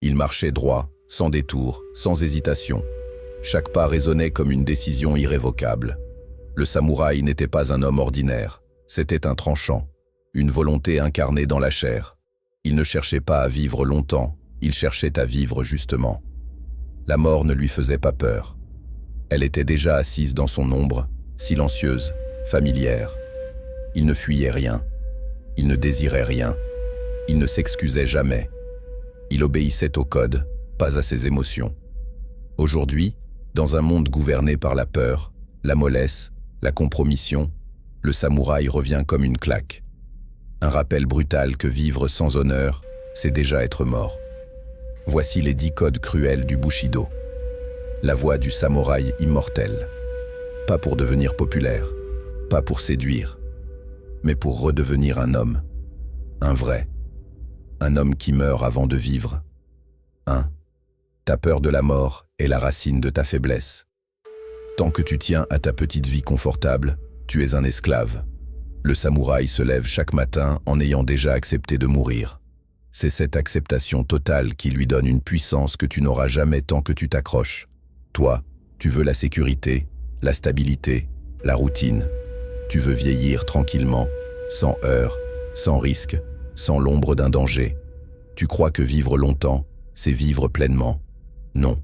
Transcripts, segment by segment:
Il marchait droit, sans détour, sans hésitation. Chaque pas résonnait comme une décision irrévocable. Le samouraï n'était pas un homme ordinaire, c'était un tranchant, une volonté incarnée dans la chair. Il ne cherchait pas à vivre longtemps, il cherchait à vivre justement. La mort ne lui faisait pas peur. Elle était déjà assise dans son ombre, silencieuse, familière. Il ne fuyait rien. Il ne désirait rien. Il ne s'excusait jamais. Il obéissait au code, pas à ses émotions. Aujourd'hui, dans un monde gouverné par la peur, la mollesse, la compromission, le samouraï revient comme une claque. Un rappel brutal que vivre sans honneur, c'est déjà être mort. Voici les 10 codes cruels du Bushido. La voie du samouraï immortel. Pas pour devenir populaire, pas pour séduire, mais pour redevenir un homme. Un vrai. Un homme qui meurt avant de vivre. 1. Ta peur de la mort est la racine de ta faiblesse. Tant que tu tiens à ta petite vie confortable, tu es un esclave. Le samouraï se lève chaque matin en ayant déjà accepté de mourir. C'est cette acceptation totale qui lui donne une puissance que tu n'auras jamais tant que tu t'accroches. Toi, tu veux la sécurité, la stabilité, la routine. Tu veux vieillir tranquillement, sans heurts, sans risque, sans l'ombre d'un danger. Tu crois que vivre longtemps, c'est vivre pleinement. Non,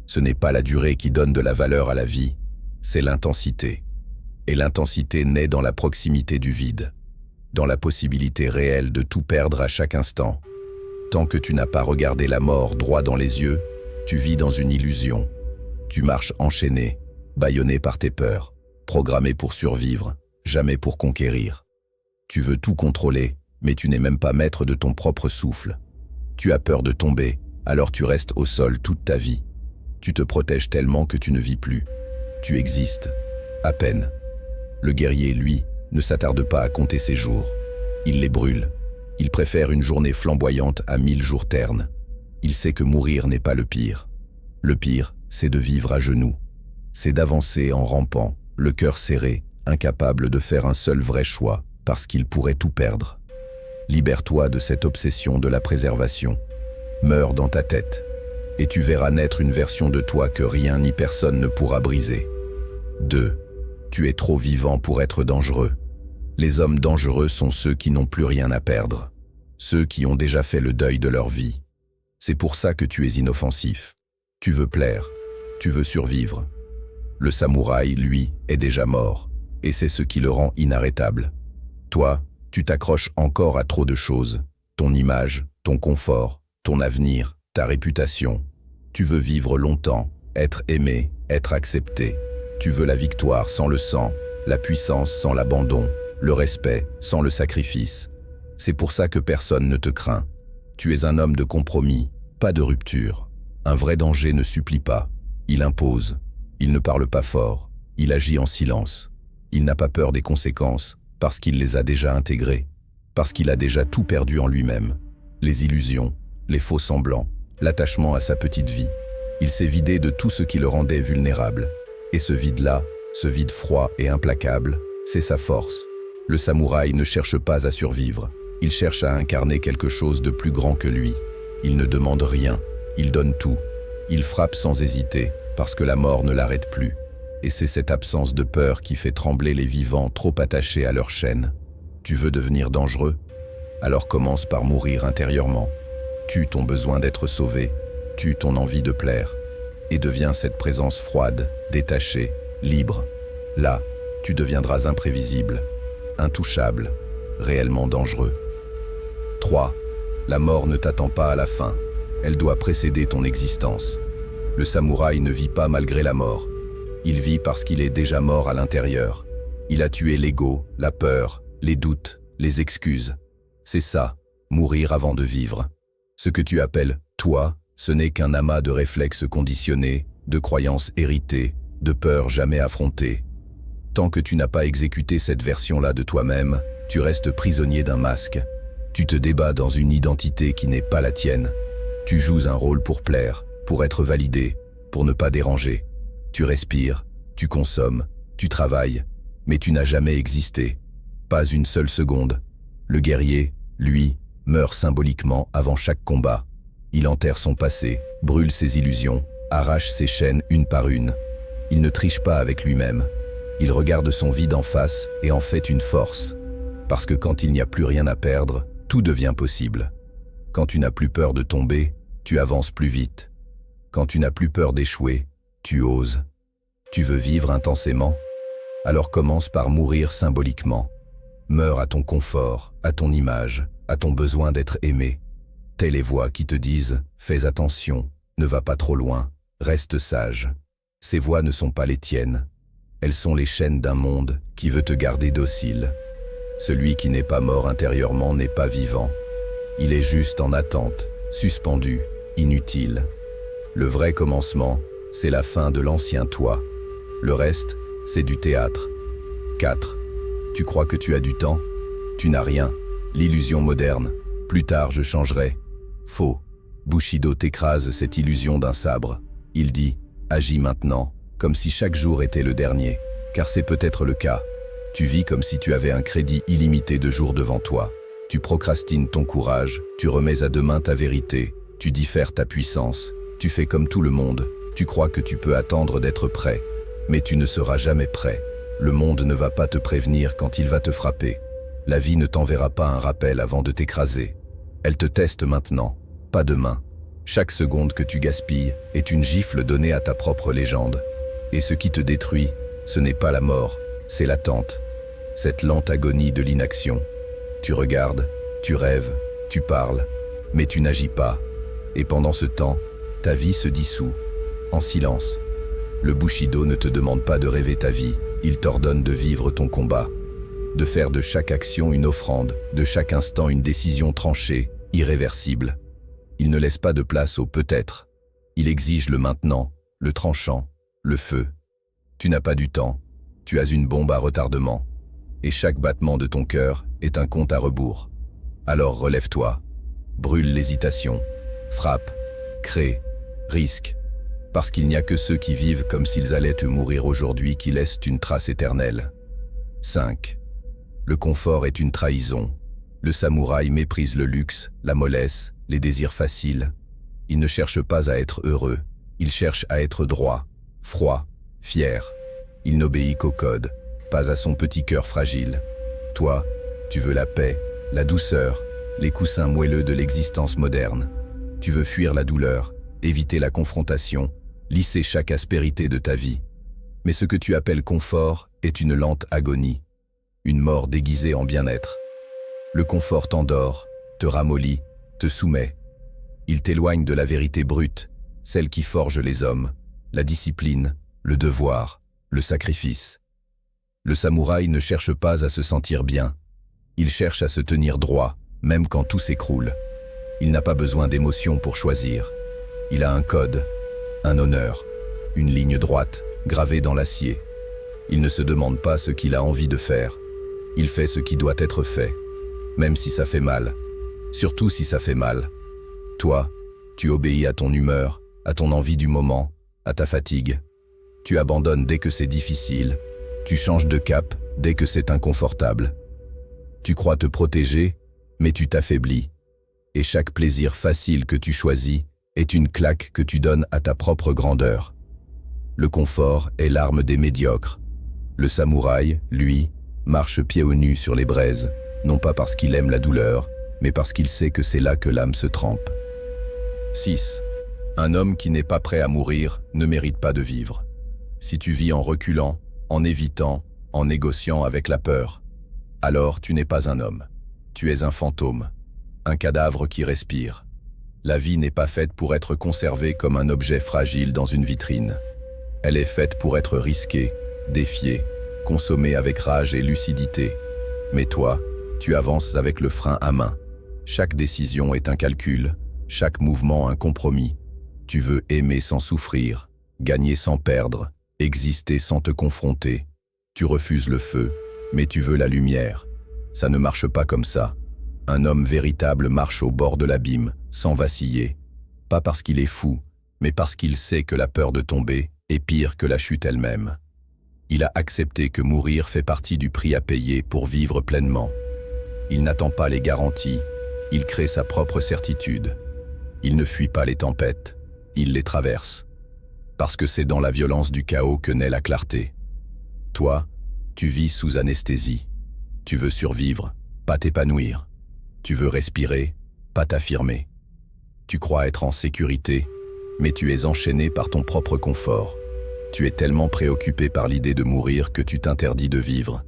ce n'est pas la durée qui donne de la valeur à la vie, c'est l'intensité. Et l'intensité naît dans la proximité du vide, dans la possibilité réelle de tout perdre à chaque instant. Tant que tu n'as pas regardé la mort droit dans les yeux, tu vis dans une illusion. Tu marches enchaîné, bâillonné par tes peurs, programmé pour survivre, jamais pour conquérir. Tu veux tout contrôler, mais tu n'es même pas maître de ton propre souffle. Tu as peur de tomber, alors tu restes au sol toute ta vie. Tu te protèges tellement que tu ne vis plus. Tu existes, à peine. Le guerrier, lui, ne s'attarde pas à compter ses jours. Il les brûle. Il préfère une journée flamboyante à 1000 jours ternes. Il sait que mourir n'est pas le pire. Le pire, c'est de vivre à genoux. C'est d'avancer en rampant, le cœur serré, incapable de faire un seul vrai choix, parce qu'il pourrait tout perdre. Libère-toi de cette obsession de la préservation. Meurs dans ta tête, et tu verras naître une version de toi que rien ni personne ne pourra briser. 2. Tu es trop vivant pour être dangereux. Les hommes dangereux sont ceux qui n'ont plus rien à perdre, ceux qui ont déjà fait le deuil de leur vie. C'est pour ça que tu es inoffensif. Tu veux plaire, tu veux survivre. Le samouraï, lui, est déjà mort, et c'est ce qui le rend inarrêtable. Toi, tu t'accroches encore à trop de choses, ton image, ton confort, ton avenir, ta réputation. Tu veux vivre longtemps, être aimé, être accepté. Tu veux la victoire sans le sang, la puissance sans l'abandon, le respect sans le sacrifice. C'est pour ça que personne ne te craint. Tu es un homme de compromis, pas de rupture. Un vrai danger ne supplie pas. Il impose. Il ne parle pas fort. Il agit en silence. Il n'a pas peur des conséquences, parce qu'il les a déjà intégrées. Parce qu'il a déjà tout perdu en lui-même. Les illusions, les faux semblants, l'attachement à sa petite vie. Il s'est vidé de tout ce qui le rendait vulnérable. Et ce vide-là, ce vide froid et implacable, c'est sa force. Le samouraï ne cherche pas à survivre. Il cherche à incarner quelque chose de plus grand que lui. Il ne demande rien, il donne tout. Il frappe sans hésiter, parce que la mort ne l'arrête plus. Et c'est cette absence de peur qui fait trembler les vivants trop attachés à leur chaîne. Tu veux devenir dangereux? Alors commence par mourir intérieurement. Tue ton besoin d'être sauvé, tue ton envie de plaire. Et deviens cette présence froide, détachée, libre. Là, tu deviendras imprévisible, intouchable, réellement dangereux. 3. La mort ne t'attend pas à la fin. Elle doit précéder ton existence. Le samouraï ne vit pas malgré la mort. Il vit parce qu'il est déjà mort à l'intérieur. Il a tué l'ego, la peur, les doutes, les excuses. C'est ça, mourir avant de vivre. Ce que tu appelles « toi », ce n'est qu'un amas de réflexes conditionnés, de croyances héritées, de peurs jamais affrontées. Tant que tu n'as pas exécuté cette version-là de toi-même, tu restes prisonnier d'un masque. Tu te débats dans une identité qui n'est pas la tienne. Tu joues un rôle pour plaire, pour être validé, pour ne pas déranger. Tu respires, tu consommes, tu travailles, mais tu n'as jamais existé. Pas une seule seconde. Le guerrier, lui, meurt symboliquement avant chaque combat. Il enterre son passé, brûle ses illusions, arrache ses chaînes une par une. Il ne triche pas avec lui-même. Il regarde son vide en face et en fait une force. Parce que quand il n'y a plus rien à perdre, tout devient possible. Quand tu n'as plus peur de tomber, tu avances plus vite. Quand tu n'as plus peur d'échouer, tu oses. Tu veux vivre intensément? Alors commence par mourir symboliquement. Meurs à ton confort, à ton image, à ton besoin d'être aimé. Telles les voix qui te disent « Fais attention, ne va pas trop loin, reste sage ». Ces voix ne sont pas les tiennes. Elles sont les chaînes d'un monde qui veut te garder docile. Celui qui n'est pas mort intérieurement n'est pas vivant. Il est juste en attente, suspendu, inutile. Le vrai commencement, c'est la fin de l'ancien toi. Le reste, c'est du théâtre. 4. Tu crois que tu as du temps? Tu n'as rien. L'illusion moderne. Plus tard, je changerai. Faux. Bushido t'écrase cette illusion d'un sabre. Il dit « Agis maintenant », comme si chaque jour était le dernier. Car c'est peut-être le cas. Tu vis comme si tu avais un crédit illimité de jours devant toi. Tu procrastines ton courage, tu remets à demain ta vérité, tu diffères ta puissance, tu fais comme tout le monde, tu crois que tu peux attendre d'être prêt. Mais tu ne seras jamais prêt. Le monde ne va pas te prévenir quand il va te frapper. La vie ne t'enverra pas un rappel avant de t'écraser. Elle te teste maintenant, pas demain. Chaque seconde que tu gaspilles est une gifle donnée à ta propre légende. Et ce qui te détruit, ce n'est pas la mort, c'est l'attente. Cette lente agonie de l'inaction. Tu regardes, tu rêves, tu parles, mais tu n'agis pas. Et pendant ce temps, ta vie se dissout, en silence. Le Bushido ne te demande pas de rêver ta vie, il t'ordonne de vivre ton combat. De faire de chaque action une offrande, de chaque instant une décision tranchée, irréversible. Il ne laisse pas de place au peut-être. Il exige le maintenant, le tranchant, le feu. Tu n'as pas du temps, tu as une bombe à retardement. Et chaque battement de ton cœur est un compte à rebours. Alors relève-toi, brûle l'hésitation, frappe, crée, risque. Parce qu'il n'y a que ceux qui vivent comme s'ils allaient te mourir aujourd'hui qui laissent une trace éternelle. 5. Le confort est une trahison. Le samouraï méprise le luxe, la mollesse, les désirs faciles. Il ne cherche pas à être heureux, il cherche à être droit, froid, fier. Il n'obéit qu'au code, pas à son petit cœur fragile. Toi, tu veux la paix, la douceur, les coussins moelleux de l'existence moderne. Tu veux fuir la douleur, éviter la confrontation, lisser chaque aspérité de ta vie. Mais ce que tu appelles confort est une lente agonie, une mort déguisée en bien-être. Le confort t'endort, te ramollit, te soumet. Il t'éloigne de la vérité brute, celle qui forge les hommes, la discipline, le devoir, le sacrifice. Le samouraï ne cherche pas à se sentir bien. Il cherche à se tenir droit, même quand tout s'écroule. Il n'a pas besoin d'émotions pour choisir. Il a un code, un honneur, une ligne droite, gravée dans l'acier. Il ne se demande pas ce qu'il a envie de faire. Il fait ce qui doit être fait, même si ça fait mal. Surtout si ça fait mal. Toi, tu obéis à ton humeur, à ton envie du moment, à ta fatigue. Tu abandonnes dès que c'est difficile. Tu changes de cap dès que c'est inconfortable. Tu crois te protéger, mais tu t'affaiblis. Et chaque plaisir facile que tu choisis est une claque que tu donnes à ta propre grandeur. Le confort est l'arme des médiocres. Le samouraï, lui, marche pieds nus sur les braises, non pas parce qu'il aime la douleur, mais parce qu'il sait que c'est là que l'âme se trempe. 6. Un homme qui n'est pas prêt à mourir ne mérite pas de vivre. Si tu vis en reculant, en évitant, en négociant avec la peur, alors tu n'es pas un homme. Tu es un fantôme, un cadavre qui respire. La vie n'est pas faite pour être conservée comme un objet fragile dans une vitrine. Elle est faite pour être risquée, défiée, consommée avec rage et lucidité. Mais toi, tu avances avec le frein à main. Chaque décision est un calcul, chaque mouvement un compromis. Tu veux aimer sans souffrir, gagner sans perdre, exister sans te confronter. Tu refuses le feu, mais tu veux la lumière. Ça ne marche pas comme ça. Un homme véritable marche au bord de l'abîme, sans vaciller. Pas parce qu'il est fou, mais parce qu'il sait que la peur de tomber est pire que la chute elle-même. Il a accepté que mourir fait partie du prix à payer pour vivre pleinement. Il n'attend pas les garanties, il crée sa propre certitude. Il ne fuit pas les tempêtes, il les traverse. Parce que c'est dans la violence du chaos que naît la clarté. Toi, tu vis sous anesthésie. Tu veux survivre, pas t'épanouir. Tu veux respirer, pas t'affirmer. Tu crois être en sécurité, mais tu es enchaîné par ton propre confort. Tu es tellement préoccupé par l'idée de mourir que tu t'interdis de vivre.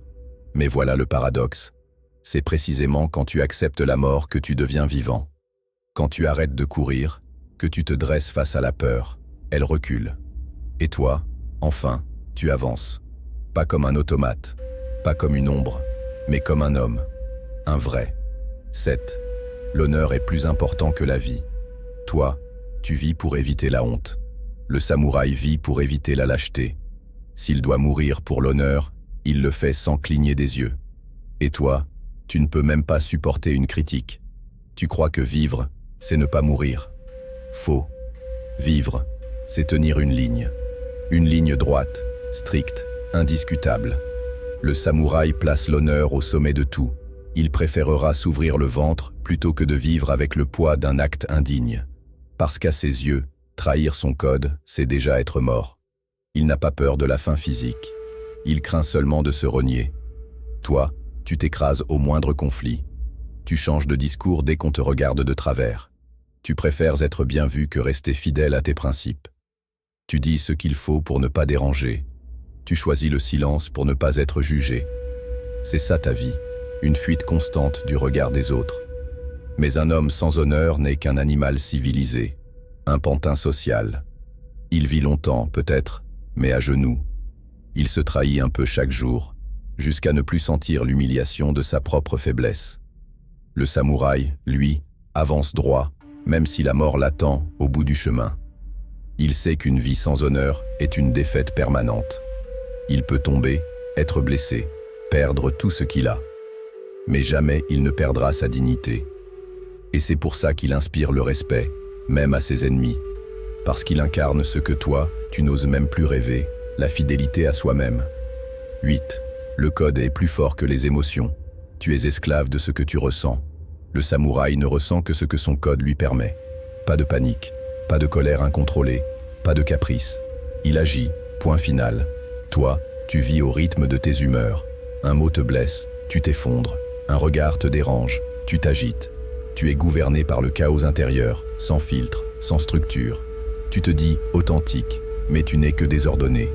Mais voilà le paradoxe. C'est précisément quand tu acceptes la mort que tu deviens vivant. Quand tu arrêtes de courir, que tu te dresses face à la peur, elle recule. Et toi, enfin, tu avances. Pas comme un automate, pas comme une ombre, mais comme un homme. Un vrai. 7. L'honneur est plus important que la vie. Toi, tu vis pour éviter la honte. Le samouraï vit pour éviter la lâcheté. S'il doit mourir pour l'honneur, il le fait sans cligner des yeux. Et toi, tu ne peux même pas supporter une critique. Tu crois que vivre, c'est ne pas mourir. Faux. Vivre, c'est tenir une ligne. Une ligne droite, stricte, indiscutable. Le samouraï place l'honneur au sommet de tout. Il préférera s'ouvrir le ventre plutôt que de vivre avec le poids d'un acte indigne. Parce qu'à ses yeux, trahir son code, c'est déjà être mort. Il n'a pas peur de la fin physique. Il craint seulement de se renier. Toi, tu t'écrases au moindre conflit. Tu changes de discours dès qu'on te regarde de travers. Tu préfères être bien vu que rester fidèle à tes principes. Tu dis ce qu'il faut pour ne pas déranger. Tu choisis le silence pour ne pas être jugé. C'est ça ta vie, une fuite constante du regard des autres. Mais un homme sans honneur n'est qu'un animal civilisé, un pantin social. Il vit longtemps, peut-être, mais à genoux. Il se trahit un peu chaque jour, jusqu'à ne plus sentir l'humiliation de sa propre faiblesse. Le samouraï, lui, avance droit, même si la mort l'attend au bout du chemin. Il sait qu'une vie sans honneur est une défaite permanente. Il peut tomber, être blessé, perdre tout ce qu'il a. Mais jamais il ne perdra sa dignité. Et c'est pour ça qu'il inspire le respect, même à ses ennemis. Parce qu'il incarne ce que toi, tu n'oses même plus rêver, la fidélité à soi-même. 8. Le code est plus fort que les émotions. Tu es esclave de ce que tu ressens. Le samouraï ne ressent que ce que son code lui permet. Pas de panique, pas de colère incontrôlée, pas de caprice. Il agit, point final. Toi, tu vis au rythme de tes humeurs. Un mot te blesse, tu t'effondres. Un regard te dérange, tu t'agites. Tu es gouverné par le chaos intérieur, sans filtre, sans structure. Tu te dis authentique, mais tu n'es que désordonné.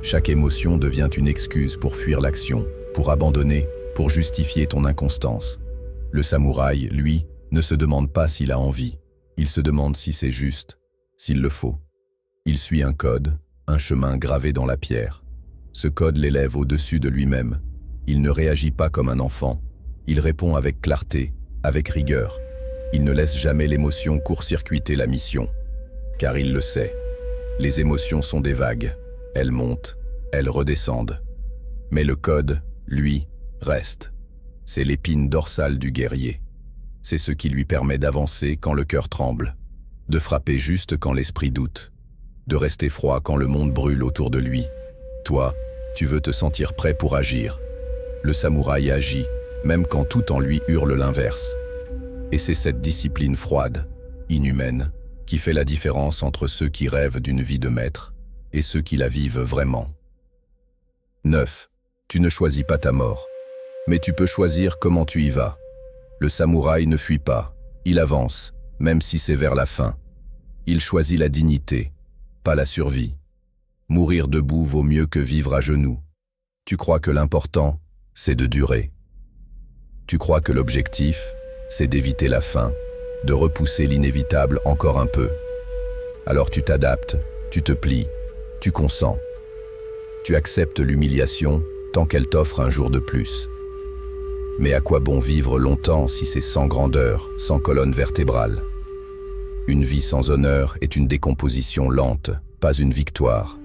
Chaque émotion devient une excuse pour fuir l'action, pour abandonner, pour justifier ton inconstance. Le samouraï, lui, ne se demande pas s'il a envie. Il se demande si c'est juste, s'il le faut. Il suit un code, un chemin gravé dans la pierre. Ce code l'élève au-dessus de lui-même. Il ne réagit pas comme un enfant. Il répond avec clarté, avec rigueur. Il ne laisse jamais l'émotion court-circuiter la mission. Car il le sait. Les émotions sont des vagues. Elles montent, elles redescendent. Mais le code, lui, reste. C'est l'épine dorsale du guerrier. C'est ce qui lui permet d'avancer quand le cœur tremble, de frapper juste quand l'esprit doute, de rester froid quand le monde brûle autour de lui. Toi, tu veux te sentir prêt pour agir. Le samouraï agit, même quand tout en lui hurle l'inverse. Et c'est cette discipline froide, inhumaine, qui fait la différence entre ceux qui rêvent d'une vie de maître et ceux qui la vivent vraiment. 9. Tu ne choisis pas ta mort. Mais tu peux choisir comment tu y vas. Le samouraï ne fuit pas, il avance, même si c'est vers la fin. Il choisit la dignité, pas la survie. Mourir debout vaut mieux que vivre à genoux. Tu crois que l'important, c'est de durer. Tu crois que l'objectif, c'est d'éviter la fin, de repousser l'inévitable encore un peu. Alors tu t'adaptes, tu te plies, tu consens. Tu acceptes l'humiliation tant qu'elle t'offre un jour de plus. Mais à quoi bon vivre longtemps si c'est sans grandeur, sans colonne vertébrale? Une vie sans honneur est une décomposition lente, pas une victoire.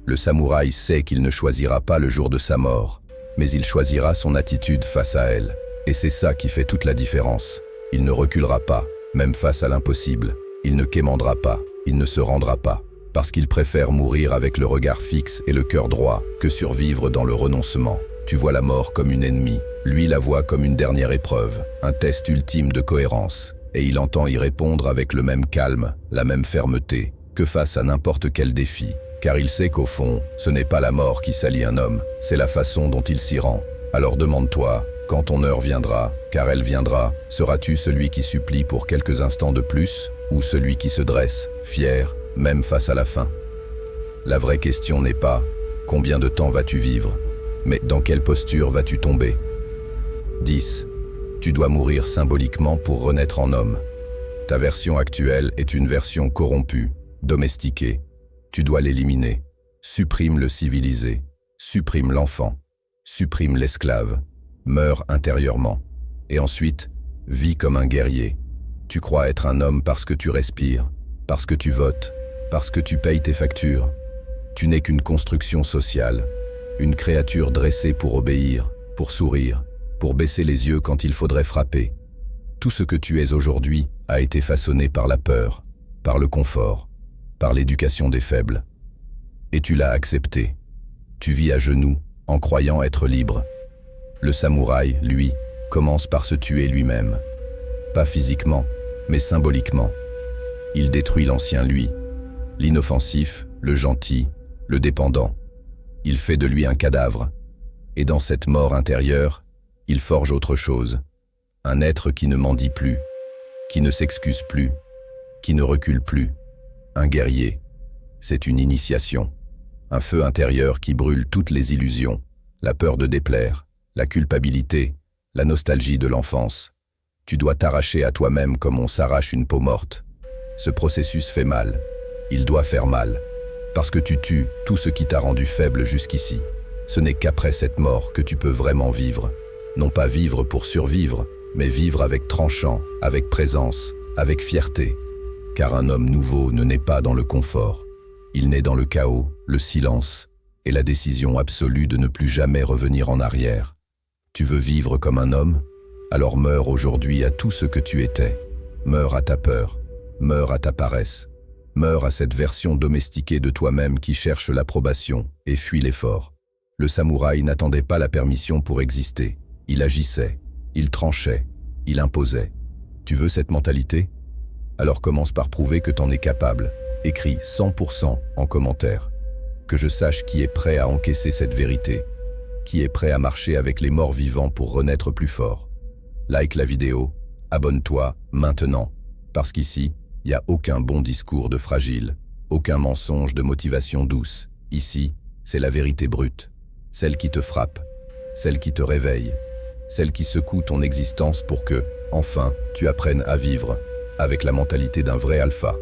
Le samouraï sait qu'il ne choisira pas le jour de sa mort, mais il choisira son attitude face à elle. Et c'est ça qui fait toute la différence. Il ne reculera pas, même face à l'impossible. Il ne quémandera pas, il ne se rendra pas, parce qu'il préfère mourir avec le regard fixe et le cœur droit que survivre dans le renoncement. Tu vois la mort comme une ennemie, lui la voit comme une dernière épreuve, un test ultime de cohérence. Et il entend y répondre avec le même calme, la même fermeté, que face à n'importe quel défi. Car il sait qu'au fond, ce n'est pas la mort qui salit un homme, c'est la façon dont il s'y rend. Alors demande-toi, quand ton heure viendra, car elle viendra, seras-tu celui qui supplie pour quelques instants de plus, ou celui qui se dresse, fier, même face à la fin? La vraie question n'est pas « Combien de temps vas-tu vivre ?», mais « Dans quelle posture vas-tu tomber ?» 10. Tu dois mourir symboliquement pour renaître en homme. Ta version actuelle est une version corrompue, domestiquée. Tu dois l'éliminer. Supprime le civilisé. Supprime l'enfant. Supprime l'esclave. Meurs intérieurement. Et ensuite, vis comme un guerrier. Tu crois être un homme parce que tu respires, parce que tu votes, parce que tu payes tes factures. Tu n'es qu'une construction sociale, une créature dressée pour obéir, pour sourire, pour baisser les yeux quand il faudrait frapper. Tout ce que tu es aujourd'hui a été façonné par la peur, par le confort, par l'éducation des faibles. Et tu l'as accepté. Tu vis à genoux, en croyant être libre. Le samouraï, lui, commence par se tuer lui-même. Pas physiquement, mais symboliquement. Il détruit l'ancien lui, l'inoffensif, le gentil, le dépendant. Il fait de lui un cadavre. Et dans cette mort intérieure, il forge autre chose. Un être qui ne mendie plus, qui ne s'excuse plus, qui ne recule plus. Un guerrier. C'est une initiation. Un feu intérieur qui brûle toutes les illusions, la peur de déplaire, la culpabilité, la nostalgie de l'enfance. Tu dois t'arracher à toi-même comme on s'arrache une peau morte. Ce processus fait mal. Il doit faire mal. Parce que tu tues tout ce qui t'a rendu faible jusqu'ici. Ce n'est qu'après cette mort que tu peux vraiment vivre. Non pas vivre pour survivre, mais vivre avec tranchant, avec présence, avec fierté. Car un homme nouveau ne naît pas dans le confort. Il naît dans le chaos, le silence et la décision absolue de ne plus jamais revenir en arrière. Tu veux vivre comme un homme? Alors meurs aujourd'hui à tout ce que tu étais. Meurs à ta peur, meurs à ta paresse, meurs à cette version domestiquée de toi-même qui cherche l'approbation et fuit l'effort. Le samouraï n'attendait pas la permission pour exister. Il agissait, il tranchait, il imposait. Tu veux cette mentalité? Alors commence par prouver que t'en es capable. Écris 100% en commentaire. Que je sache qui est prêt à encaisser cette vérité, qui est prêt à marcher avec les morts vivants pour renaître plus fort. Like la vidéo, abonne-toi maintenant, parce qu'ici, il n'y a aucun bon discours de fragile, aucun mensonge de motivation douce. Ici, c'est la vérité brute, celle qui te frappe, celle qui te réveille, celle qui secoue ton existence pour que, enfin, tu apprennes à vivre avec la mentalité d'un vrai alpha.